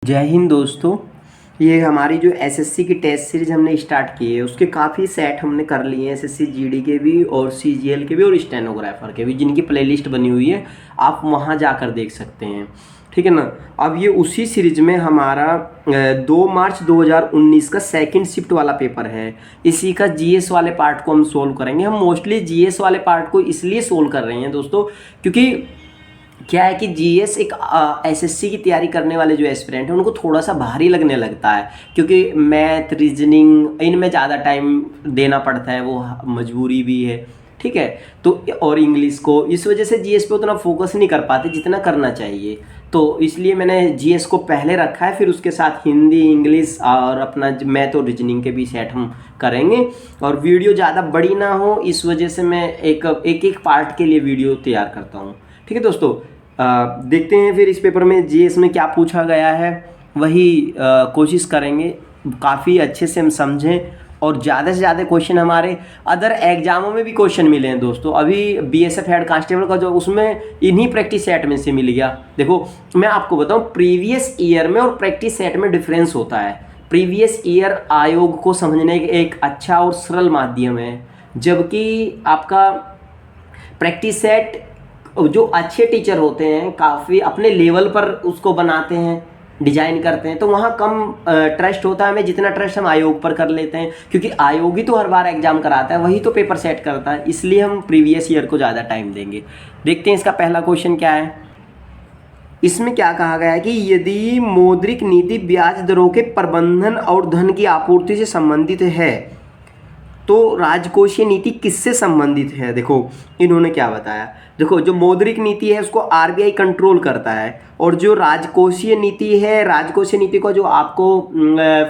जय हिंद दोस्तों। ये हमारी जो एसएससी की टेस्ट सीरीज हमने स्टार्ट की है उसके काफ़ी सेट हमने कर लिए हैं, एसएससी जीडी के भी और सीजीएल के भी और स्टेनोग्राफर के भी, जिनकी प्लेलिस्ट बनी हुई है, आप वहां जाकर देख सकते हैं। ठीक है ना। अब ये उसी सीरीज में हमारा 2 मार्च 2019 का सेकंड शिफ्ट वाला पेपर है। इसी का जीएस वाले पार्ट को हम सोल्व करेंगे। हम मोस्टली जीएस वाले पार्ट को इसलिए सोल्व कर रहे हैं दोस्तों, क्योंकि क्या है कि जीएस एक एसएससी की तैयारी करने वाले जो एस्पिरेंट हैं उनको थोड़ा सा भारी लगने लगता है, क्योंकि मैथ रीजनिंग इनमें ज़्यादा टाइम देना पड़ता है, वो मजबूरी भी है। ठीक है। तो और इंग्लिश को, इस वजह से जीएस पे उतना फोकस नहीं कर पाते जितना करना चाहिए। तो इसलिए मैंने जीएस को पहले रखा है, फिर उसके साथ हिंदी, इंग्लिश और अपना मैथ और रीजनिंग के भी सेट हम करेंगे। और वीडियो ज़्यादा बड़ी ना हो, इस वजह से मैं एक एक पार्ट के लिए वीडियो तैयार करता हूँ। ठीक है दोस्तों, देखते हैं फिर इस पेपर में जीएस में क्या पूछा गया है, वही कोशिश करेंगे काफ़ी अच्छे से हम समझें और ज़्यादा से ज़्यादा क्वेश्चन हमारे अदर एग्जामों में भी क्वेश्चन मिले हैं दोस्तों। अभी बीएसएफ हेड कांस्टेबल का जो उसमें इन्हीं प्रैक्टिस सेट में से मिल गया। देखो मैं आपको बताऊं, प्रीवियस ईयर में और प्रैक्टिस सेट में डिफरेंस होता है। प्रीवियस ईयर आयोग को समझने का एक अच्छा और सरल माध्यम है, जबकि आपका प्रैक्टिस सेट जो अच्छे टीचर होते हैं काफ़ी अपने लेवल पर उसको बनाते हैं, डिजाइन करते हैं, तो वहाँ कम ट्रस्ट होता है हमें, जितना ट्रस्ट हम आयोग पर कर लेते हैं, क्योंकि आयोग ही तो हर बार एग्जाम कराता है, वही तो पेपर सेट करता है, इसलिए हम प्रीवियस ईयर को ज़्यादा टाइम देंगे। देखते हैं इसका पहला क्वेश्चन क्या है। इसमें क्या कहा गया है कि यदि मौद्रिक नीति ब्याज दरों के प्रबंधन और धन की आपूर्ति से संबंधित है तो राजकोषीय नीति किससे संबंधित है। देखो इन्होंने क्या बताया, देखो जो मौद्रिक नीति है उसको आरबीआई कंट्रोल करता है, और जो राजकोषीय नीति है, राजकोषीय नीति को जो आपको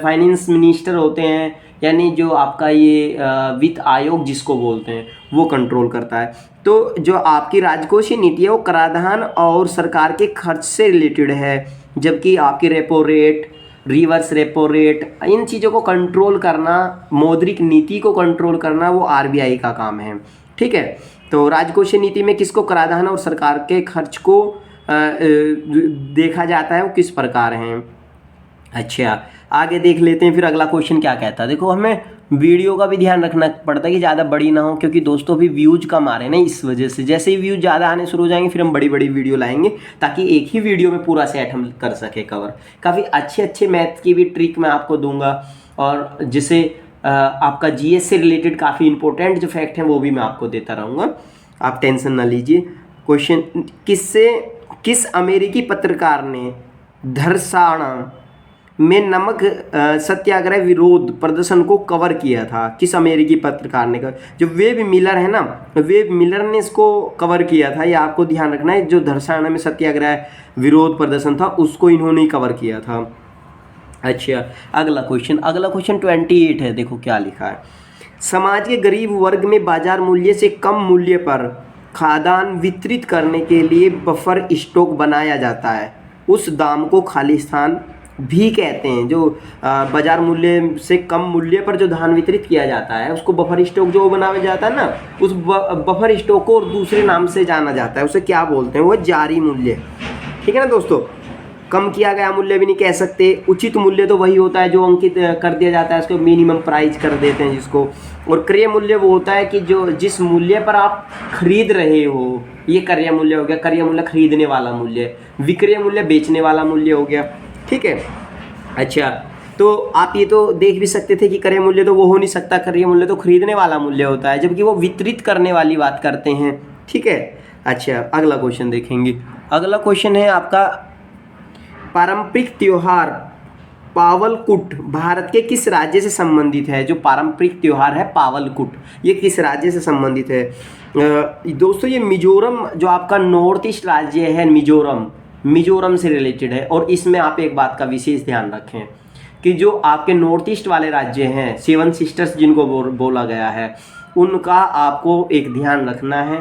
फाइनेंस मिनिस्टर होते हैं, यानी जो आपका ये वित्त आयोग जिसको बोलते हैं, वो कंट्रोल करता है। तो जो आपकी राजकोषीय नीति है वो कराधान और सरकार के खर्च से रिलेटेड है, जबकि आपकी repo rate, reverse repo rate, इन चीज़ों को कंट्रोल करना, मौद्रिक नीति को कंट्रोल करना, वो आरबीआई का काम है। ठीक है। तो राजकोषीय नीति में किसको, कराधान और सरकार के खर्च को देखा जाता है, वो किस प्रकार हैं। अच्छा आगे देख लेते हैं फिर अगला क्वेश्चन क्या कहता है। देखो हमें वीडियो का भी ध्यान रखना पड़ता है कि ज़्यादा बड़ी ना हो, क्योंकि दोस्तों भी व्यूज कम आ रहे हैं ना, इस वजह से जैसे ही व्यूज ज़्यादा आने शुरू हो जाएंगे फिर हम बड़ी बड़ी वीडियो लाएंगे, ताकि एक ही वीडियो में पूरा सेट हम कर सके कवर। काफ़ी अच्छे अच्छे मैथ की भी ट्रिक मैं आपको दूंगा, और जिसे आपका जीएस से रिलेटेड काफ़ी इंपॉर्टेंट जो फैक्ट हैं वो भी मैं आपको देता रहूँगा, आप टेंशन ना लीजिए। क्वेश्चन, किस अमेरिकी पत्रकार ने धरसाना में नमक सत्याग्रह विरोध प्रदर्शन को कवर किया था। किस अमेरिकी पत्रकार ने कवर, जो वेब मिलर है ना, वेब मिलर ने इसको कवर किया था, ये आपको ध्यान रखना है। जो धरसाना में सत्याग्रह विरोध प्रदर्शन था उसको इन्होंने कवर किया था। अच्छा अगला क्वेश्चन 28 है। देखो क्या लिखा है, समाज के गरीब वर्ग में बाजार मूल्य से कम मूल्य पर खाद्यान्न वितरित करने के लिए बफर स्टॉक बनाया जाता है। उस दाम को खालिस्तान भी कहते हैं। जो बाजार मूल्य से कम मूल्य पर जो धान वितरित किया जाता है उसको बफर स्टॉक जो बनाया जाता है ना, उस बफर स्टॉक को और दूसरे नाम से जाना जाता है, उसे क्या बोलते हैं, वो जारी मूल्य। ठीक है ना दोस्तों, कम किया गया मूल्य भी नहीं कह सकते। उचित मूल्य तो वही होता है जो अंकित कर दिया जाता है, उसको मिनिमम प्राइस कर देते हैं जिसको। और क्रय मूल्य वो होता है कि जो जिस मूल्य पर आप खरीद रहे हो, ये क्रय मूल्य हो गया। क्रय मूल्य खरीदने वाला मूल्य, विक्रय मूल्य बेचने वाला मूल्य हो गया। ठीक है। अच्छा तो आप ये तो देख भी सकते थे कि क्रय मूल्य तो वो हो नहीं सकता, क्रय मूल्य तो खरीदने वाला मूल्य होता है, जबकि वो वितरित करने वाली बात करते हैं। ठीक है। अच्छा अगला क्वेश्चन देखेंगे। अगला क्वेश्चन है आपका, पारंपरिक त्योहार पावलकुट भारत के किस राज्य से संबंधित है। जो पारंपरिक त्योहार है पावलकुट, ये किस राज्य से संबंधित है। दोस्तों ये मिजोरम, जो आपका नॉर्थ ईस्ट राज्य है मिजोरम से रिलेटेड है। और इसमें आप एक बात का विशेष ध्यान रखें कि जो आपके नॉर्थ ईस्ट वाले राज्य हैं, 7 सिस्टर्स जिनको बोला गया है, उनका आपको एक ध्यान रखना है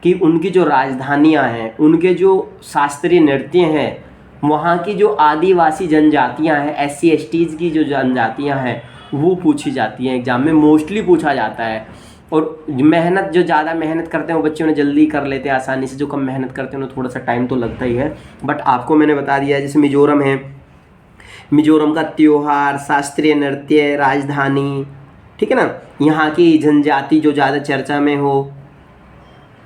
कि उनकी जो राजधानियां हैं, उनके जो शास्त्रीय नृत्य हैं, वहाँ की जो आदिवासी जनजातियां हैं, SC STs की जो जनजातियां हैं, वो पूछी जाती हैं एग्जाम में, मोस्टली पूछा जाता है। और मेहनत, जो ज़्यादा मेहनत करते हैं वो बच्चे उन्हें जल्दी कर लेते हैं आसानी से, जो कम मेहनत करते हैं उन्हें थोड़ा सा टाइम तो लगता ही है। बट आपको मैंने बता दिया है, जैसे मिजोरम है, मिजोरम का त्योहार, शास्त्रीय नृत्य, राजधानी, ठीक है ना, यहाँ की जनजाति जो ज़्यादा चर्चा में हो,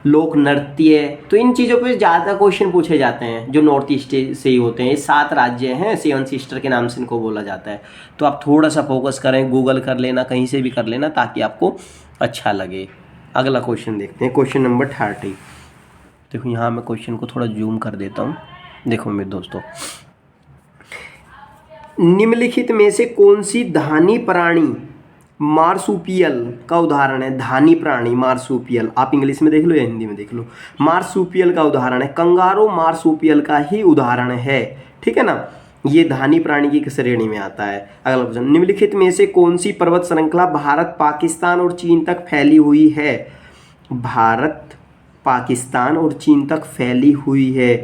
लोक नृत्य। तो इन चीज़ों पे ज़्यादा क्वेश्चन पूछे जाते हैं जो नॉर्थ ईस्ट से ही होते हैं। ये 7 राज्य हैं, 7 सिस्टर के नाम से इनको बोला जाता है। तो आप थोड़ा सा फोकस करें, गूगल कर लेना, कहीं से भी कर लेना, ताकि आपको अच्छा लगे। अगला क्वेश्चन देखते हैं, क्वेश्चन नंबर 30। देखो यहाँ मैं क्वेश्चन को थोड़ा जूम कर देता हूँ। देखो मेरे दोस्तों, निम्नलिखित में से कौन सी धानी प्राणी मार्सुपियल का उदाहरण है? धानी प्राणी मार्सुपियल, आप इंग्लिश में देख लो या हिंदी में देख लो, मार्सुपियल का उदाहरण है। कंगारू मार्सुपियल का ही उदाहरण है, ठीक है ना। ये धानी प्राणी की श्रेणी में आता है। अगला क्वेश्चन, निम्नलिखित में से कौन सी पर्वत श्रृंखला भारत, पाकिस्तान और चीन तक फैली हुई है? भारत, पाकिस्तान और चीन तक फैली हुई है।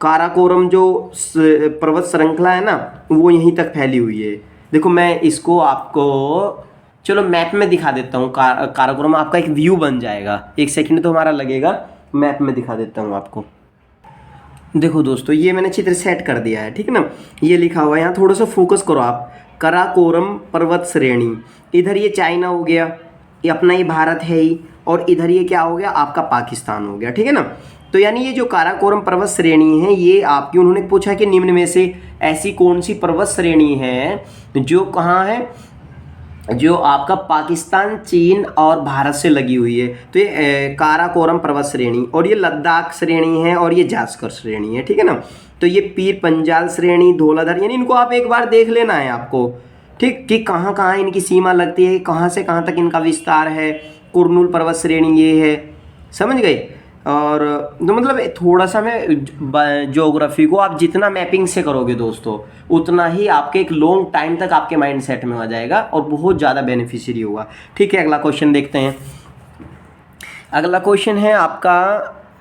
काराकोरम जो पर्वत श्रृंखला है ना, वो यहीं तक फैली हुई है। देखो मैं इसको आपको चलो मैप में दिखा देता हूँ। काराकोरम आपका एक व्यू बन जाएगा। 1 सेकंड तो हमारा लगेगा, मैप में दिखा देता हूँ आपको। देखो दोस्तों, ये मैंने चित्र सेट कर दिया है, ठीक है ना। ये लिखा हुआ है, यहाँ थोड़ा सा फोकस करो आप। काराकोरम पर्वत श्रेणी, इधर ये चाइना हो गया, ये अपना ये भारत है ही, और इधर ये क्या हो गया, आपका पाकिस्तान हो गया, ठीक है ना। तो यानी ये जो काराकोरम पर्वत श्रेणी है, ये आपकी उन्होंने पूछा कि निम्न में से ऐसी कौन सी पर्वत श्रेणी है जो कहाँ है, जो आपका पाकिस्तान, चीन और भारत से लगी हुई है। तो ये काराकोरम पर्वत श्रेणी, और ये लद्दाख श्रेणी है, और ये जास्कर श्रेणी है, ठीक है ना। तो ये पीर पंजाल श्रेणी, धौलाधार, यानी इनको आप एक बार देख लेना है आपको, ठीक, कि कहाँ कहाँ इनकी सीमा लगती है, कहाँ से कहाँ तक इनका विस्तार है। कुरनूल पर्वत श्रेणी ये है, समझ गए। और तो मतलब थोड़ा सा मैं ज्योग्राफी को आप जितना मैपिंग से करोगे दोस्तों, उतना ही आपके एक लॉन्ग टाइम तक आपके माइंड सेट में आ जाएगा और बहुत ज़्यादा बेनिफिशियरी होगा, ठीक है। अगला क्वेश्चन देखते हैं। अगला क्वेश्चन है आपका,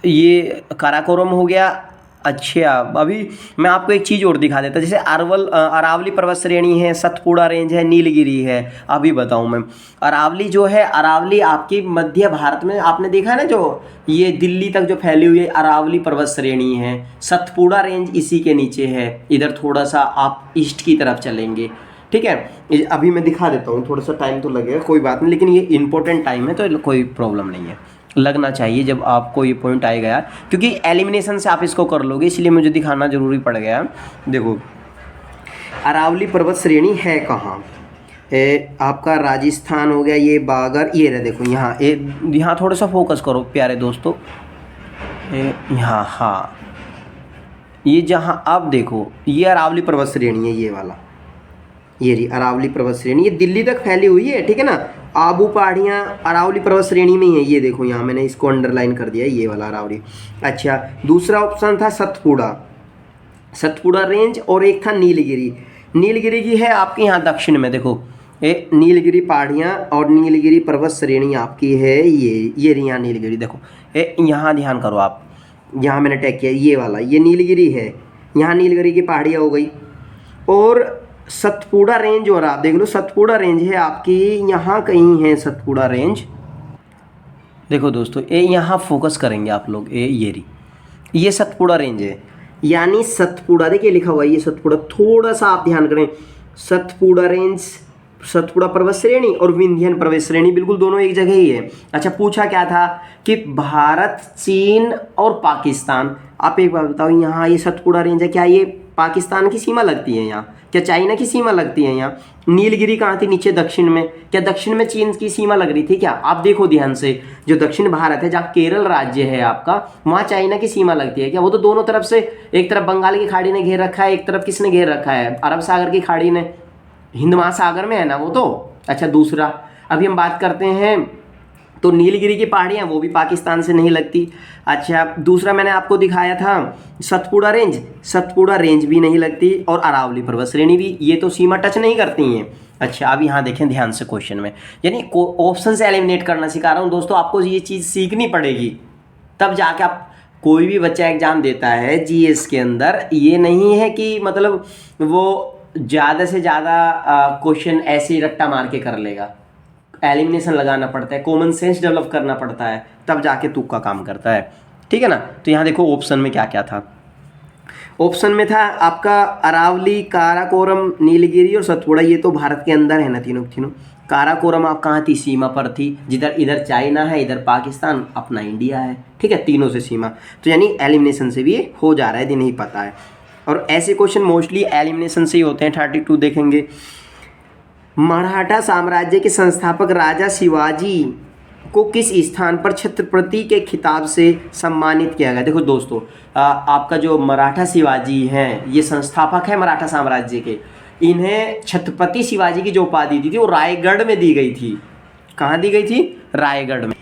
ये काराकोरम हो गया। अच्छा, अभी मैं आपको एक चीज़ और दिखा देता, जैसे अरावली पर्वत श्रेणी है, सतपुड़ा रेंज है, नीलगिरी है। अभी बताऊं मैं, अरावली जो है, अरावली आपकी मध्य भारत में आपने देखा है ना, जो ये दिल्ली तक जो फैली हुई है, अरावली पर्वत श्रेणी है। सतपुड़ा रेंज इसी के नीचे है, इधर थोड़ा सा आप ईस्ट की तरफ चलेंगे, ठीक है। अभी मैं दिखा देता हूँ, थोड़ा सा टाइम तो लगेगा, कोई बात नहीं, लेकिन ये इंपॉर्टेंट टाइम है तो कोई प्रॉब्लम नहीं है, लगना चाहिए जब आपको ये पॉइंट आएगा यार, क्योंकि एलिमिनेशन से आप इसको कर लोगे, इसलिए मुझे दिखाना जरूरी पड़ गया। देखो अरावली पर्वत श्रेणी है कहाँ, आपका राजस्थान हो गया, ये बागर, ये रहा, देखो यहाँ थोड़ा सा फोकस करो प्यारे दोस्तों, यहाँ, हाँ, ये जहाँ आप देखो, ये अरावली पर्वत श्रेणी है, ये वाला, ये रही अरावली पर्वत श्रेणी, ये दिल्ली तक फैली हुई है, ठीक है ना। आबू पहाड़ियाँ अरावली पर्वत श्रेणी में ही है, ये देखो यहाँ मैंने इसको अंडरलाइन कर दिया है, ये वाला अरावली। अच्छा, दूसरा ऑप्शन था सतपुड़ा रेंज, और एक था नीलगिरी। नीलगिरी की है आपके यहाँ दक्षिण में, देखो ये नीलगिरी पहाड़ियाँ और नीलगिरी पर्वत श्रेणी आपकी है, ये रही यहाँ नीलगिरी। देखो यहाँ ध्यान करो आप, यहाँ मैंने टैग किया, ये वाला, ये नीलगिरी है, यहाँ नीलगिरी की पहाड़ियाँ हो गई। और सतपुड़ा रेंज, और आप देख लो सतपुड़ा रेंज है आपकी यहाँ कहीं है, सतपुड़ा रेंज। देखो दोस्तों, ये यहाँ फोकस करेंगे आप लोग, ये सतपुड़ा रेंज है, यानी सतपुड़ा, देखिए लिखा हुआ है ये सतपुड़ा, थोड़ा सा आप ध्यान करें। सतपुड़ा रेंज, सतपुड़ा पर्वत श्रेणी और विंध्यन पर्वत श्रेणी बिल्कुल दोनों एक जगह ही है। अच्छा, पूछा क्या था कि भारत, चीन और पाकिस्तान। आप एक बात बताओ, यहाँ ये सतपुड़ा रेंज है, क्या ये पाकिस्तान की सीमा लगती है यहाँ, क्या चाइना की सीमा लगती है यहाँ? नीलगिरी कहाँ थी? नीचे दक्षिण में, क्या दक्षिण में चीन की सीमा लग रही थी क्या? आप देखो ध्यान से, जो दक्षिण भारत है, जहाँ केरल राज्य है आपका, वहाँ चाइना की सीमा लगती है क्या? वो तो दोनों तरफ से, एक तरफ बंगाल की खाड़ी ने घेर रखा है, एक तरफ किसने घेर रखा है? अरब सागर की खाड़ी ने, हिंद महासागर में है ना वो तो। अच्छा, दूसरा अभी हम बात करते हैं तो नीलगिरी की पहाड़ियाँ, वो भी पाकिस्तान से नहीं लगती। अच्छा, दूसरा मैंने आपको दिखाया था सतपुड़ा रेंज भी नहीं लगती, और अरावली पर्वत श्रेणी भी, ये तो सीमा टच नहीं करती हैं। अच्छा, अब यहाँ देखें ध्यान से क्वेश्चन में, यानी ऑप्शन से एलिमिनेट करना सिखा रहा हूँ दोस्तों, आपको ये चीज़ सीखनी पड़ेगी, तब जाके आप, कोई भी बच्चा एग्जाम देता है जीएस के अंदर, ये नहीं है कि मतलब वो ज़्यादा से ज़्यादा क्वेश्चन ऐसे ही रट्टा मार के कर लेगा। एलिमिनेशन लगाना पड़ता है, कॉमन सेंस डेवलप करना पड़ता है, तब जाके तुक्का काम करता है, ठीक है ना। तो यहाँ देखो ऑप्शन में क्या क्या था। ऑप्शन में था आपका अरावली, काराकोरम, नीलगिरी और सतपुड़ा। ये तो भारत के अंदर है ना तीनों तीनों। काराकोरम आप कहाँ थी? सीमा पर थी, जिधर इधर चाइना है, इधर पाकिस्तान, अपना इंडिया है, ठीक है, तीनों से सीमा। तो यानी एलिमिनेशन से भी ये हो जा रहा है, यदि नहीं पता है। और ऐसे क्वेश्चन मोस्टली एलिमिनेशन से ही होते हैं। 32 देखेंगे, मराठा साम्राज्य के संस्थापक राजा शिवाजी को किस स्थान पर छत्रपति के खिताब से सम्मानित किया गया? देखो दोस्तों, आपका जो मराठा शिवाजी हैं, ये संस्थापक है मराठा साम्राज्य के। इन्हें छत्रपति शिवाजी की जो उपाधि दी थी वो रायगढ़ में दी गई थी। कहाँ दी गई थी? रायगढ़ में।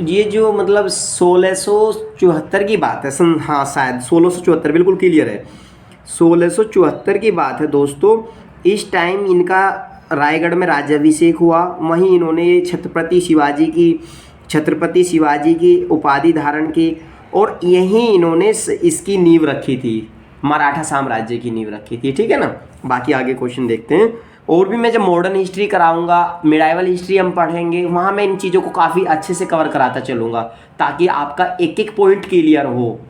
ये जो मतलब 1674 की बात है, हाँ शायद 1674, बिल्कुल क्लियर है, 1674 की बात है दोस्तों। इस टाइम इनका रायगढ़ में राज्याभिषेक हुआ। वहीं इन्होंने छत्रपति शिवाजी की उपाधि धारण की और यहीं इन्होंने इसकी नींव रखी थी, मराठा साम्राज्य की नींव रखी थी, ठीक है ना। बाकी आगे क्वेश्चन देखते हैं। और भी मैं जब मॉडर्न हिस्ट्री कराऊंगा, मिडाइवल हिस्ट्री हम पढ़ेंगे, वहाँ मैं इन चीज़ों को काफ़ी अच्छे से कवर कराता चलूँगा ताकि आपका एक एक पॉइंट क्लियर हो,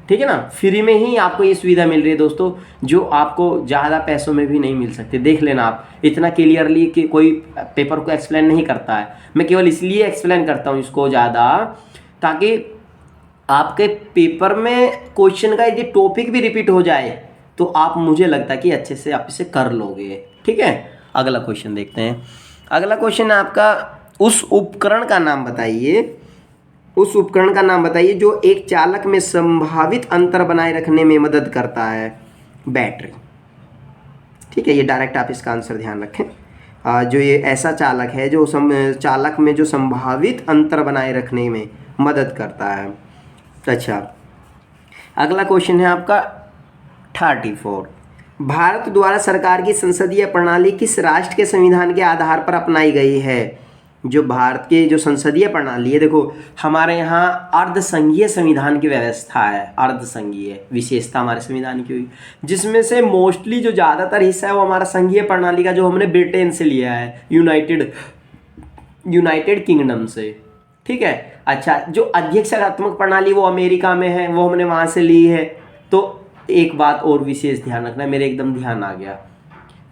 ठीक है ना। फ्री में ही आपको ये सुविधा मिल रही है दोस्तों, जो आपको ज़्यादा पैसों में भी नहीं मिल सकते। देख लेना आप, इतना क्लियरली कि कोई पेपर को एक्सप्लेन नहीं करता है। मैं केवल इसलिए एक्सप्लेन करता हूँ इसको ज़्यादा, ताकि आपके पेपर में क्वेश्चन का यदि टॉपिक भी रिपीट हो जाए तो आप, मुझे लगता है कि अच्छे से आप इसे कर लोगे, ठीक है। अगला क्वेश्चन देखते हैं। अगला क्वेश्चन है आपका, उस उपकरण का नाम बताइए। उस उपकरण का नाम बताइए जो एक चालक में संभावित अंतर बनाए रखने में मदद करता है। बैटरी, ठीक है, ये डायरेक्ट आप इसका आंसर ध्यान रखें। जो ये ऐसा चालक है जो चालक में जो संभावित अंतर बनाए रखने में मदद करता है। अच्छा, अगला क्वेश्चन है आपका 34। भारत द्वारा सरकार की संसदीय प्रणाली किस राष्ट्र के संविधान के आधार पर अपनाई गई है? जो भारत के जो संसदीय प्रणाली है, देखो हमारे यहाँ अर्धसंघीय संविधान की व्यवस्था है। अर्धसंघीय विशेषता हमारे संविधान की हुई, जिसमें से मोस्टली जो ज़्यादातर हिस्सा है वो हमारा संघीय प्रणाली का, जो हमने ब्रिटेन से लिया है, यूनाइटेड किंगडम से, ठीक है। अच्छा, जो अध्यक्षात्मक प्रणाली वो अमेरिका में है, वो हमने वहाँ से ली है। तो एक बात और विशेष ध्यान रखना, मेरे एकदम ध्यान आ गया,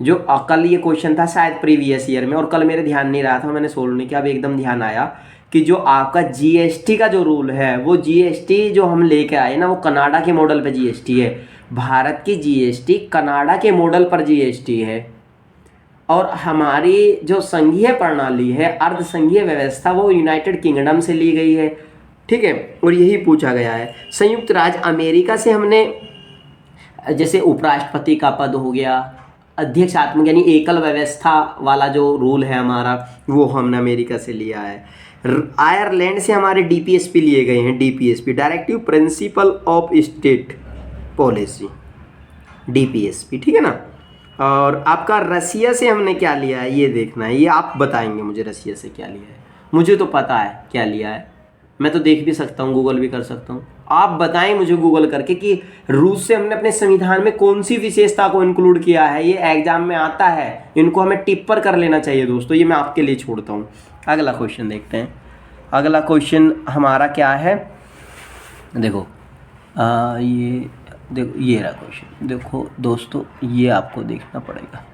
जो कल ये क्वेश्चन था शायद प्रीवियस ईयर में, और कल मेरे ध्यान नहीं रहा था, मैंने सोल्व नहीं किया, अब एकदम ध्यान आया कि जो आपका जीएसटी का जो रूल है, वो जीएसटी जो हम लेके आए ना, वो कनाडा के मॉडल पे जीएसटी है। भारत की जीएसटी कनाडा के मॉडल पर जीएसटी है, और हमारी जो संघीय प्रणाली है, अर्धसंघीय व्यवस्था, वो यूनाइटेड किंगडम से ली गई है, ठीक है। और यही पूछा गया है। संयुक्त राज्य अमेरिका से हमने, जैसे उपराष्ट्रपति का पद हो गया, अध्यक्षात्मक यानी एकल व्यवस्था वाला जो रूल है हमारा, वो हमने अमेरिका से लिया है। आयरलैंड से हमारे डीपीएसपी लिए गए हैं, DPSP directive principle of state policy, DPSP, ठीक है ना। और आपका रसिया से हमने क्या लिया है, ये देखना है, ये आप बताएंगे मुझे रसिया से क्या लिया है। मुझे तो पता है क्या लिया है, मैं तो देख भी सकता हूँ, गूगल भी कर सकता हूँ। आप बताएं मुझे गूगल करके कि रूस से हमने अपने संविधान में कौन सी विशेषता को इंक्लूड किया है। ये एग्जाम में आता है, इनको हमें टिप पर कर लेना चाहिए दोस्तों, ये मैं आपके लिए छोड़ता हूँ। अगला क्वेश्चन देखते हैं। अगला क्वेश्चन हमारा क्या है, देखो ये रहा क्वेश्चन। देखो दोस्तों, ये आपको देखना पड़ेगा।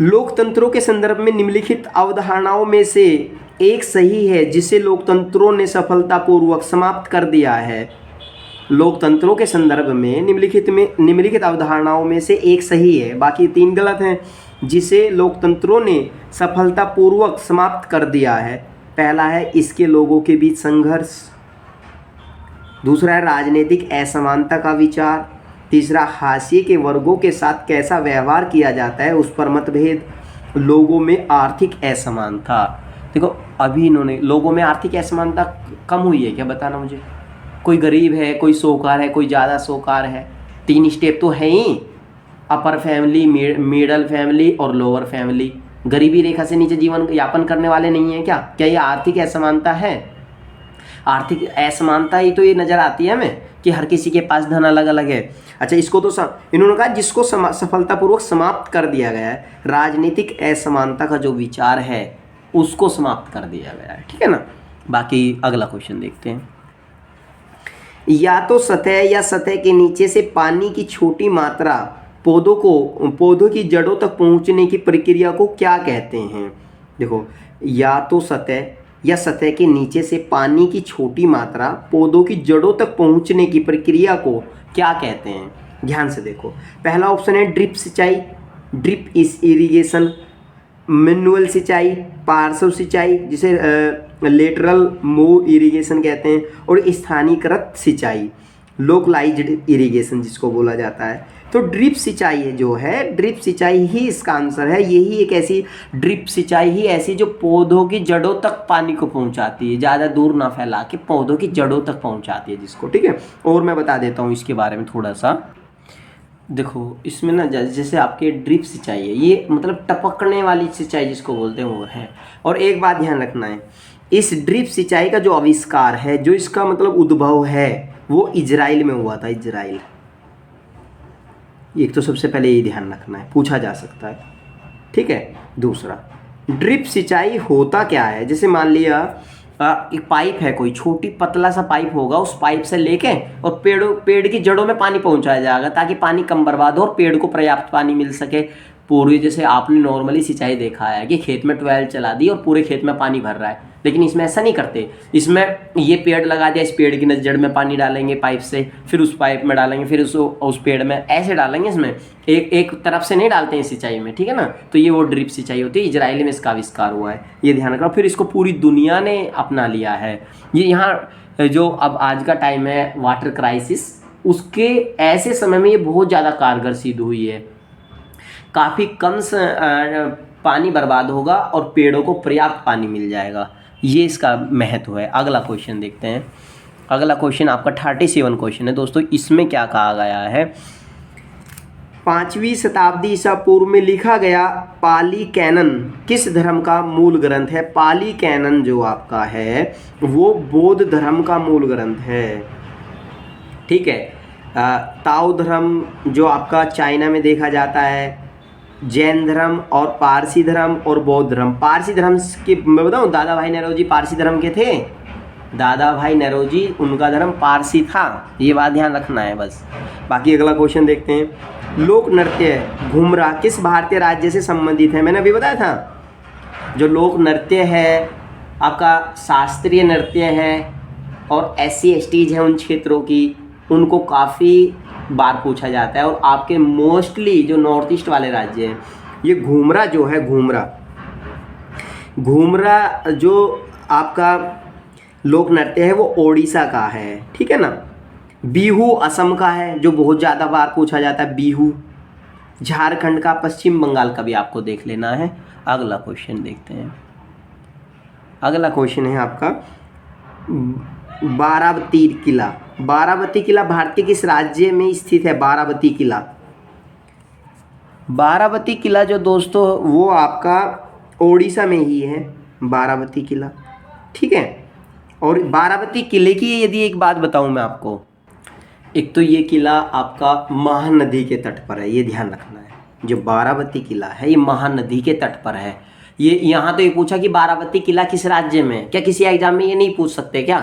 लोकतंत्रों के संदर्भ में निम्नलिखित अवधारणाओं में से एक सही है जिसे लोकतंत्रों ने सफलतापूर्वक समाप्त कर दिया है। लोकतंत्रों के संदर्भ में निम्नलिखित अवधारणाओं में से एक सही है, बाकी 3 गलत हैं। जिसे लोकतंत्रों ने सफलतापूर्वक समाप्त कर दिया है, पहला है इसके लोगों के बीच संघर्ष, दूसरा है राजनीतिक असमानता का विचार, तीसरा हाशिए के वर्गों के साथ कैसा व्यवहार किया जाता है उस पर मतभेद, लोगों में आर्थिक असमानता। देखो अभी इन्होंने लोगों में आर्थिक असमानता कम हुई है क्या, बताना मुझे। कोई गरीब है, कोई साहूकार है, कोई ज़्यादा साहूकार है, 3 स्टेप तो है ही, अपर फैमिली, मिडल फैमिली और लोअर फैमिली। गरीबी रेखा से नीचे जीवन यापन करने वाले नहीं हैं क्या? क्या ये आर्थिक असमानता है? आर्थिक असमानता ही तो ये नज़र आती है हमें कि हर किसी के पास धन अलग अलग है। अच्छा, इसको तो इन्होंने कहा जिसको सफलतापूर्वक समाप्त कर दिया गया है, राजनीतिक असमानता का जो विचार है उसको समाप्त कर दिया गया है, ठीक है ना। बाकी अगला क्वेश्चन देखते हैं। या तो सतह या सतह के नीचे से पानी की छोटी मात्रा पौधों की जड़ों तक पहुंचने की प्रक्रिया को क्या कहते हैं। देखो, या तो सतह या सतह के नीचे से पानी की छोटी मात्रा पौधों की जड़ों तक पहुंचने की प्रक्रिया को क्या कहते हैं। ध्यान से देखो, पहला ऑप्शन है ड्रिप सिंचाई, ड्रिप इरिगेशन, मैनुअल सिंचाई, पार्श्व सिंचाई जिसे लेटरल मूव इरिगेशन कहते हैं, और स्थानीयकृत सिंचाई, लोकलाइज्ड इरिगेशन जिसको बोला जाता है। तो ड्रिप सिंचाई जो है, ड्रिप सिंचाई ही इसका आंसर है। यही एक ऐसी ड्रिप सिंचाई ही ऐसी जो पौधों की जड़ों तक पानी को पहुंचाती है, ज़्यादा दूर ना फैला के पौधों की जड़ों तक पहुंचाती है जिसको, ठीक है। और मैं बता देता हूँ इसके बारे में थोड़ा सा। देखो, इसमें ना जैसे आपके ड्रिप सिंचाई है, ये मतलब टपकने वाली सिंचाई जिसको बोलते हैं वो है। और एक बात ध्यान रखना है, इस ड्रिप सिंचाई का जो आविष्कार है, जो इसका मतलब उद्भव है, वो इजराइल में हुआ था। इजराइल, एक तो सबसे पहले ये ध्यान रखना है, पूछा जा सकता है, ठीक है। दूसरा, ड्रिप सिंचाई होता क्या है। जैसे मान लिया एक पाइप है, कोई छोटी पतला सा पाइप होगा, उस पाइप से लेके और पेड़ की जड़ों में पानी पहुंचाया जाएगा ताकि पानी कम बर्बाद हो और पेड़ को पर्याप्त पानी मिल सके। पूरी जैसे आपने नॉर्मली सिंचाई देखा है कि खेत में ट्यूबवेल चला दी और पूरे खेत में पानी भर रहा है, लेकिन इसमें ऐसा नहीं करते। इसमें ये पेड़ लगा दिया, इस पेड़ की जड़ में पानी डालेंगे पाइप से, फिर उस पाइप में डालेंगे, फिर उस पेड़ में, ऐसे डालेंगे। इसमें एक तरफ से नहीं डालते हैं सिंचाई में, ठीक है ना। तो ये वो ड्रिप सिंचाई होती है। इजराइल में इसका आविष्कार हुआ है, ये ध्यान रखना। फिर इसको पूरी दुनिया ने अपना लिया है। ये यहाँ जो अब आज का टाइम है वाटर क्राइसिस, उसके ऐसे समय में ये बहुत ज़्यादा कारगर सिद्ध हुई है। काफ़ी कम पानी बर्बाद होगा और पेड़ों को पर्याप्त पानी मिल जाएगा, ये इसका महत्व है। अगला क्वेश्चन देखते हैं। अगला क्वेश्चन आपका 37 क्वेश्चन है दोस्तों। इसमें क्या कहा गया है, 5वीं शताब्दी ईसा पूर्व में लिखा गया पाली कैनन किस धर्म का मूल ग्रंथ है। पाली कैनन जो आपका है वो बौद्ध धर्म का मूल ग्रंथ है, ठीक है। ताओ धर्म जो आपका चाइना में देखा जाता है, जैन धर्म और पारसी धर्म और बौद्ध धर्म। पारसी धर्म के मैं बताऊँ, दादा भाई नौरोजी पारसी धर्म के थे। दादा भाई नौरोजी उनका धर्म पारसी था, ये बात ध्यान रखना है बस। बाकी अगला क्वेश्चन देखते हैं। लोक नृत्य घुमरा किस भारतीय राज्य से संबंधित है। मैंने अभी बताया था, जो लोक नृत्य है आपका शास्त्रीय नृत्य है और SC STs हैं उन क्षेत्रों की, उनको काफ़ी बार पूछा जाता है। और आपके मोस्टली जो नॉर्थ ईस्ट वाले राज्य हैं, ये घूमरा जो है, घूमरा जो आपका लोक नृत्य है वो ओडिशा का है, ठीक है ना। बिहू असम का है, जो बहुत ज़्यादा बार पूछा जाता है, बिहू। झारखंड का, पश्चिम बंगाल का भी आपको देख लेना है। अगला क्वेश्चन देखते हैं। अगला क्वेश्चन है आपका बारावती किला। बारावती किला भारतीय किस राज्य में स्थित है। बारावती किला, बारावती किला जो दोस्तों वो आपका ओडिशा में ही है, बारावती किला, ठीक है। और बारावती किले की यदि एक बात बताऊं मैं आपको, एक तो ये किला आपका महानदी के तट पर है, ये ध्यान रखना है। जो बारावती किला है ये महानदी के तट पर है। ये यहाँ तो ये पूछा कि बारावती किला किस राज्य में, क्या किसी एग्जाम में ये नहीं पूछ सकते क्या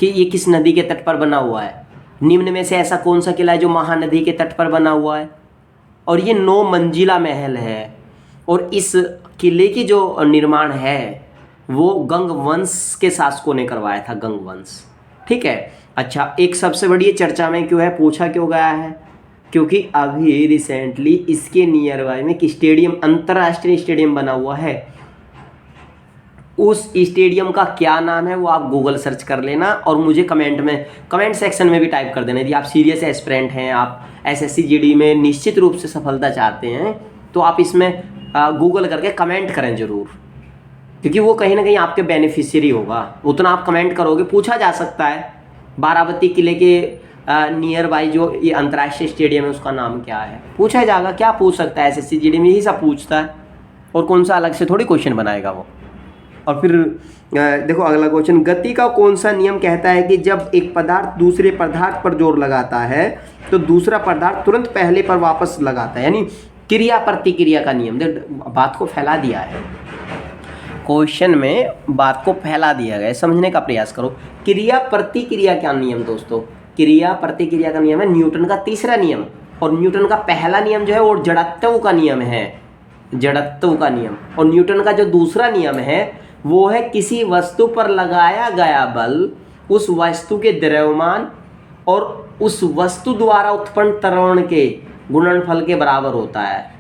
कि ये किस नदी के तट पर बना हुआ है। निम्न में से ऐसा कौन सा किला है जो महानदी के तट पर बना हुआ है। और ये 9 मंजिला महल है। और इस किले की जो निर्माण है वो गंग वंश के शासकों ने करवाया था, गंग वंश, ठीक है। अच्छा, एक सबसे बड़ी चर्चा में क्यों है, पूछा क्यों गया है, क्योंकि अभी रिसेंटली इसके नियर बाय में एक स्टेडियम, अंतर्राष्ट्रीय स्टेडियम बना हुआ है। उस स्टेडियम का क्या नाम है वो आप गूगल सर्च कर लेना और मुझे कमेंट सेक्शन में भी टाइप कर देना। यदि आप सीरियस एस्पिरेंट हैं, आप SSC GD में निश्चित रूप से सफलता चाहते हैं, तो आप इसमें गूगल करके कमेंट करें ज़रूर, क्योंकि वो कहीं ना कहीं आपके बेनिफिशियरी होगा। उतना आप कमेंट करोगे, पूछा जा सकता है बारावती किले के नियर बाई जो ये अंतर्राष्ट्रीय स्टेडियम है उसका नाम क्या है, पूछा जाएगा। क्या पूछ सकता है, SSC GD में यही सब पूछता है, और कौन सा अलग से थोड़ी क्वेश्चन बनाएगा वो। और फिर देखो अगला क्वेश्चन, गति का कौन सा नियम कहता है कि जब एक पदार्थ दूसरे पदार्थ पर जोर लगाता है तो दूसरा पदार्थ तुरंत पहले पर वापस लगाता है, यानी क्रिया प्रतिक्रिया का नियम। बात को फैला दिया है, क्वेश्चन में बात को फैला दिया गया है, समझने का प्रयास करो। क्रिया प्रतिक्रिया क्या नियम दोस्तों, क्रिया प्रतिक्रिया का नियम है न्यूटन का तीसरा नियम, और न्यूटन का पहला नियम जो है वो जड़त्व का नियम है, जड़त्व का नियम। और न्यूटन का जो दूसरा नियम है वो है किसी वस्तु पर लगाया गया बल उस वस्तु के द्रव्यमान और उस वस्तु द्वारा उत्पन्न त्वरण के गुणनफल के बराबर होता है।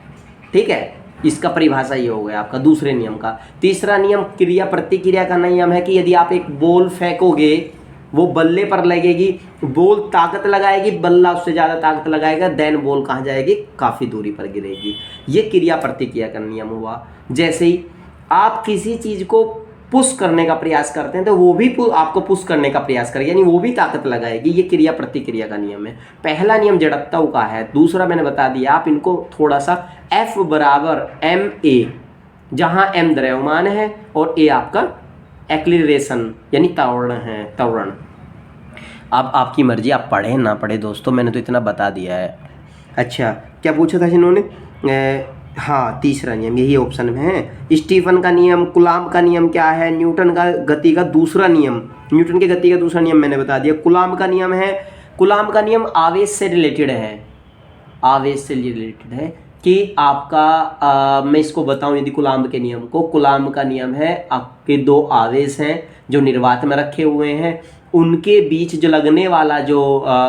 ठीक है, इसका परिभाषा ये हो गया आपका दूसरे नियम का। तीसरा नियम क्रिया प्रतिक्रिया का नियम है कि यदि आप एक बॉल फेंकोगे वो बल्ले पर लगेगी, बॉल ताकत लगाएगी, बल्ला उससे ज़्यादा ताकत लगाएगा, देन बॉल कहाँ जाएगी, काफ़ी दूरी पर गिरेगी। ये क्रिया प्रतिक्रिया का नियम हुआ। जैसे ही आप किसी चीज़ को पुश करने का प्रयास करते हैं तो वो भी आपको पुश करने का प्रयास करेगी, यानी वो भी ताकत लगाएगी। ये क्रिया प्रतिक्रिया का नियम है। पहला नियम जड़त्व का है, दूसरा मैंने बता दिया। आप इनको थोड़ा सा F बराबर ma, जहाँ m द्रव्यमान है और a आपका एक्सीलरेशन यानी त्वरण है, त्वरण। अब आपकी मर्जी, आप पढ़ें ना पढ़े दोस्तों, मैंने तो इतना बता दिया है। अच्छा, क्या पूछा था इन्होंने? हाँ, तीसरा नियम यही ऑप्शन में है। स्टीफन का नियम, कूलॉम का नियम क्या है? न्यूटन का गति का दूसरा नियम, न्यूटन की गति का दूसरा नियम मैंने बता दिया। कूलॉम का नियम है, कूलॉम का नियम आवेश से रिलेटेड है, आवेश से रिलेटेड है कि आपका मैं इसको बताऊं यदि कूलॉम के नियम को। कूलॉम का नियम है आपके दो आवेश हैं जो निर्वात में रखे हुए हैं, उनके बीच जो लगने वाला जो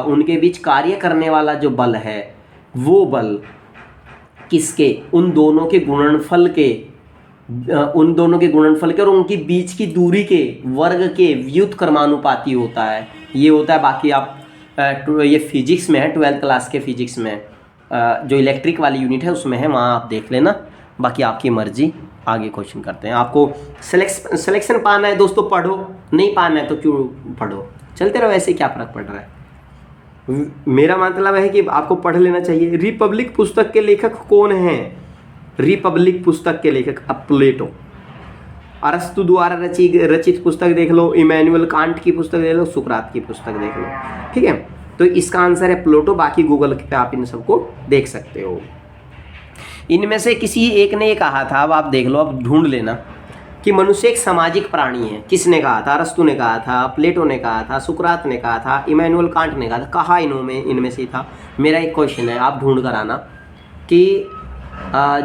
उनके बीच कार्य करने वाला जो बल है, वो बल किसके, उन दोनों के गुणनफल के, उन दोनों के गुणनफल के और उनकी बीच की दूरी के वर्ग के व्युत्क्रमानुपाती होता है। ये होता है। बाकी आप ये फिजिक्स में है, 12th क्लास के फिजिक्स में जो इलेक्ट्रिक वाली यूनिट है उसमें है, वहाँ आप देख लेना। बाकी आपकी मर्जी। आगे क्वेश्चन करते हैं। आपको सिलेक्शन पाना है दोस्तों, पढ़ो, नहीं पाना है तो क्यों पढ़ो, चलते रहो, ऐसे क्या फ़र्क पड़ रहा है। मेरा मतलब है कि आपको पढ़ लेना चाहिए। रिपब्लिक पुस्तक के लेखक कौन हैं? रिपब्लिक पुस्तक के लेखक प्लेटो। अरस्तु द्वारा रचित पुस्तक देख लो, इमैनुअल कांट की पुस्तक देख लो, सुकरात की पुस्तक देख लो। ठीक है, तो इसका आंसर है प्लेटो। बाकी गूगल पे आप इन सबको देख सकते हो। इनमें से किसी एक ने ये कहा था, अब आप देख लो, अब ढूंढ लेना कि मनुष्य एक सामाजिक प्राणी है। किसने कहा था? अरस्तु ने कहा था, प्लेटो ने कहा था, सुकरात ने कहा था, इमैनुअल कांट ने कहा था। कहा इनमें से था। मेरा एक क्वेश्चन है, आप ढूंढ कर आना कि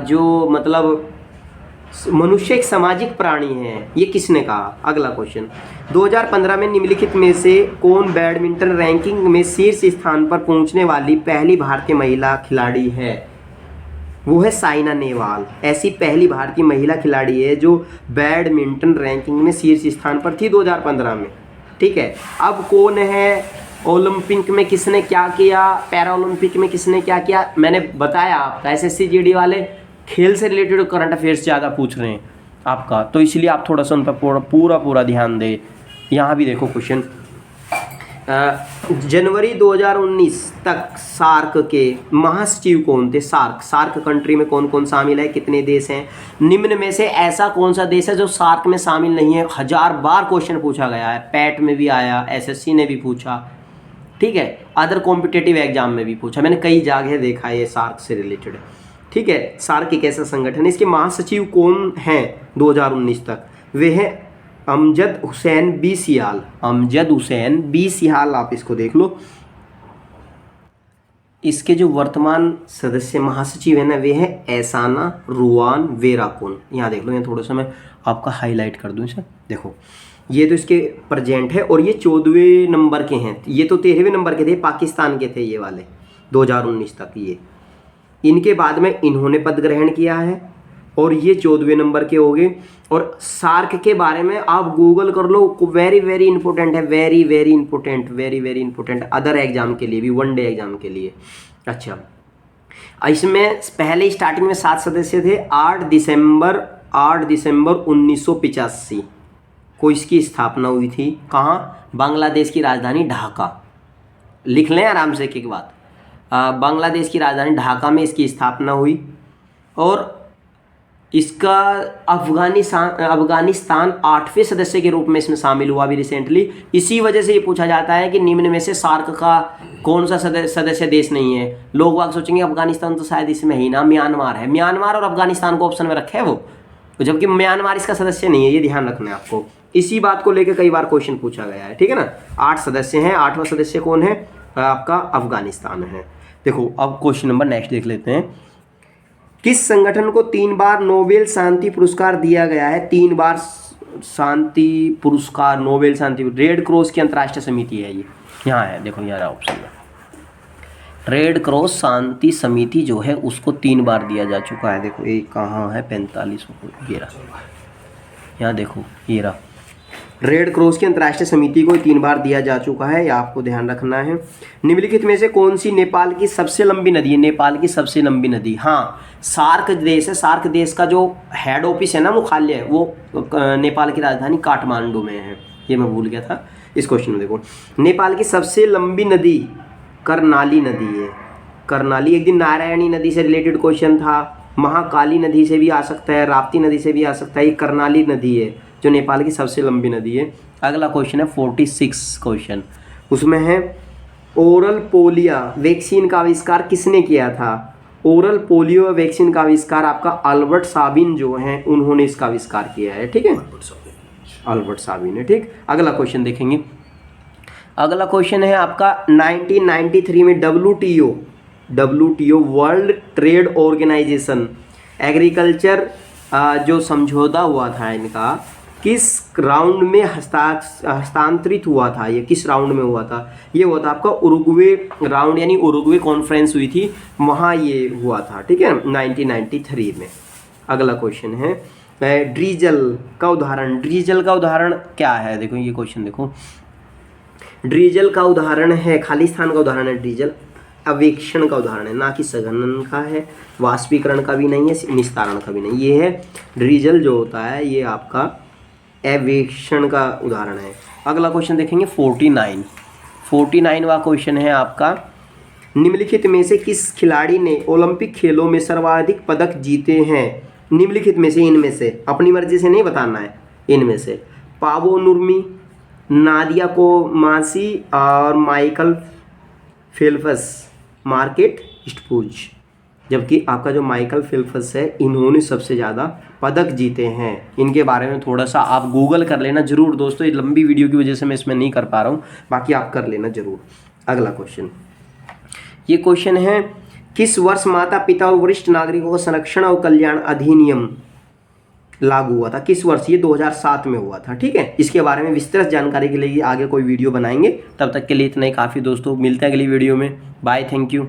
जो मतलब मनुष्य एक सामाजिक प्राणी है, ये किसने कहा। अगला क्वेश्चन, 2015 में निम्नलिखित में से कौन बैडमिंटन रैंकिंग में शीर्ष स्थान पर पहुंचने वाली पहली भारतीय महिला खिलाड़ी है? वो है साइना नेहवाल। ऐसी पहली भारतीय महिला खिलाड़ी है जो बैडमिंटन रैंकिंग में शीर्ष स्थान पर थी 2015 में। ठीक है, अब कौन है? ओलंपिक में किसने क्या किया, पैरा ओलंपिक में किसने क्या किया, मैंने बताया आपका। एसएससी जीडी वाले खेल से रिलेटेड करंट अफेयर्स ज़्यादा पूछ रहे हैं आपका, तो इसलिए आप थोड़ा सा उन पर पूरा ध्यान दें। यहाँ भी देखो क्वेश्चन, जनवरी 2019 तक सार्क के महासचिव कौन थे? सार्क कंट्री में कौन कौन शामिल है, कितने देश हैं? निम्न में से ऐसा कौन सा देश है जो सार्क में शामिल नहीं है? 1000 बार क्वेश्चन पूछा गया है, पैट में भी आया, एसएससी ने भी पूछा, ठीक है, अदर कॉम्पिटेटिव एग्जाम में भी पूछा, मैंने कई जगह देखा है ये सार्क से रिलेटेड। ठीक है, सार्क एक ऐसा संगठन है, इसके महासचिव कौन हैं 2019 तक? वे हैं अमजद हुसैन बी सियाल। अमजद हुसैन बी सियाल, आप इसको देख लो। इसके जो वर्तमान सदस्य महासचिव है ना, वे हैं एहसाना रुआन वेराकुन। यहाँ देख लो, यहाँ थोड़ा सा मैं आपका हाईलाइट कर दूँ इसे, देखो ये तो इसके प्रेजेंट है और ये 14वें नंबर के हैं। ये तो 13वें नंबर के थे, पाकिस्तान के थे ये वाले 2019 तक। ये इनके बाद में इन्होंने पद ग्रहण किया है और ये 14वें नंबर के हो गए। और सार्क के बारे में आप गूगल कर लो, वेरी वेरी इंपॉर्टेंट है, very very important other exam के लिए भी, वन डे एग्जाम के लिए। अच्छा, इसमें पहले स्टार्टिंग में 7 सदस्य थे। 8 दिसंबर 1985 को इसकी स्थापना हुई थी। कहाँ? बांग्लादेश की राजधानी ढाका। लिख लें आराम से एक बात, बांग्लादेश की राजधानी ढाका में इसकी स्थापना हुई। और इसका अफगानिस्तान 8वें सदस्य के रूप में इसमें शामिल हुआ अभी रिसेंटली। इसी वजह से ये पूछा जाता है कि निम्न में से सार्क का कौन सा सदस्य देश नहीं है। लोग वाग सोचेंगे अफगानिस्तान तो शायद इसमें ही ना, म्यांमार है। म्यांमार और अफगानिस्तान को ऑप्शन में रखे है वो, जबकि म्यांमार इसका सदस्य नहीं है, ये ध्यान रखना है आपको। इसी बात को लेकर कई बार क्वेश्चन पूछा गया है, ठीक है ना। 8 सदस्य हैं, 8वां सदस्य कौन है, आपका अफगानिस्तान है। देखो अब क्वेश्चन नंबर नेक्स्ट देख लेते हैं। किस संगठन को 3 बार नोबेल शांति पुरस्कार दिया गया है? 3 बार शांति पुरस्कार, नोबेल शांति, रेड क्रॉस की अंतर्राष्ट्रीय समिति है ये, यहाँ है, देखो यहाँ ऑप्शन में रेड क्रॉस शांति समिति जो है उसको 3 बार दिया जा चुका है। देखो ये कहाँ है, 45 ये रहा, यहाँ देखो ये रहा, रेड क्रॉस की अंतर्राष्ट्रीय समिति को 3 बार दिया जा चुका है, ये आपको ध्यान रखना है। निम्नलिखित में से कौन सी नेपाल की सबसे लंबी नदी है? नेपाल की सबसे लंबी नदी, हाँ सार्क देश है, सार्क देश का जो हेड ऑफिस है ना, मुख्यालय है, वो नेपाल की राजधानी काठमांडू में है, ये मैं भूल गया था इस क्वेश्चन में। देखो नेपाल की सबसे लंबी नदी कर्णाली नदी है, कर्णाली। एक दिन नारायणी नदी से रिलेटेड क्वेश्चन था, महाकाली नदी से भी आ सकता है, राप्ती नदी से भी आ सकता है, ये कर्णाली नदी है जो नेपाल की सबसे लंबी नदी है। अगला क्वेश्चन है 46 क्वेश्चन, उसमें है ओरल पोलियो वैक्सीन का आविष्कार किसने किया था? ओरल पोलियो वैक्सीन का आविष्कार आपका अल्बर्ट साबिन जो हैं उन्होंने इसका आविष्कार किया है, ठीक है, अल्बर्ट साबिन है, ठीक। अगला क्वेश्चन देखेंगे। अगला क्वेश्चन है आपका 1993 में WTO world trade organization agriculture जो समझौता हुआ था इनका, किस राउंड में हस्तांतरित हुआ था? ये किस राउंड में हुआ था? ये हुआ था आपका उरुग्वे राउंड, यानी उरुग्वे कॉन्फ्रेंस हुई थी, वहाँ ये हुआ था, ठीक है, 1993 में। अगला क्वेश्चन है ड्रीजल का उदाहरण। ड्रीजल का उदाहरण क्या है? देखो ये क्वेश्चन देखो, ड्रीजल का उदाहरण है, खालिस्तान का उदाहरण है ड्रीजल, अवेक्षण का उदाहरण है, ना कि सघनन का है, वाष्पीकरण का भी नहीं है, निस्तारण का भी नहीं। ये है ड्रीजल जो होता है, ये आपका अवेक्षण का उदाहरण है। अगला क्वेश्चन देखेंगे 49वां क्वेश्चन है आपका, निम्नलिखित में से किस खिलाड़ी ने ओलंपिक खेलों में सर्वाधिक पदक जीते हैं? निम्नलिखित में से, इनमें से, अपनी मर्जी से नहीं बताना है, इनमें से पावो नुर्मी, नादिया कोमासी और माइकल फेल्प्स, मार्केट स्टूज। जबकि आपका जो माइकल फेल्प्स है, इन्होंने सबसे ज़्यादा पदक जीते हैं। इनके बारे में थोड़ा सा आप गूगल कर लेना जरूर दोस्तों, ये लंबी वीडियो की वजह से मैं इसमें नहीं कर पा रहा हूँ, बाकी आप कर लेना जरूर। अगला क्वेश्चन, ये क्वेश्चन है किस वर्ष माता पिता और वरिष्ठ नागरिकों का संरक्षण और कल्याण अधिनियम लागू हुआ था? किस वर्ष? ये 2007 में हुआ था, ठीक है। इसके बारे में विस्तृत जानकारी के लिए आगे कोई वीडियो बनाएंगे, तब तक के लिए इतना ही काफ़ी दोस्तों, मिलते हैं अगली वीडियो में, बाय, थैंक यू।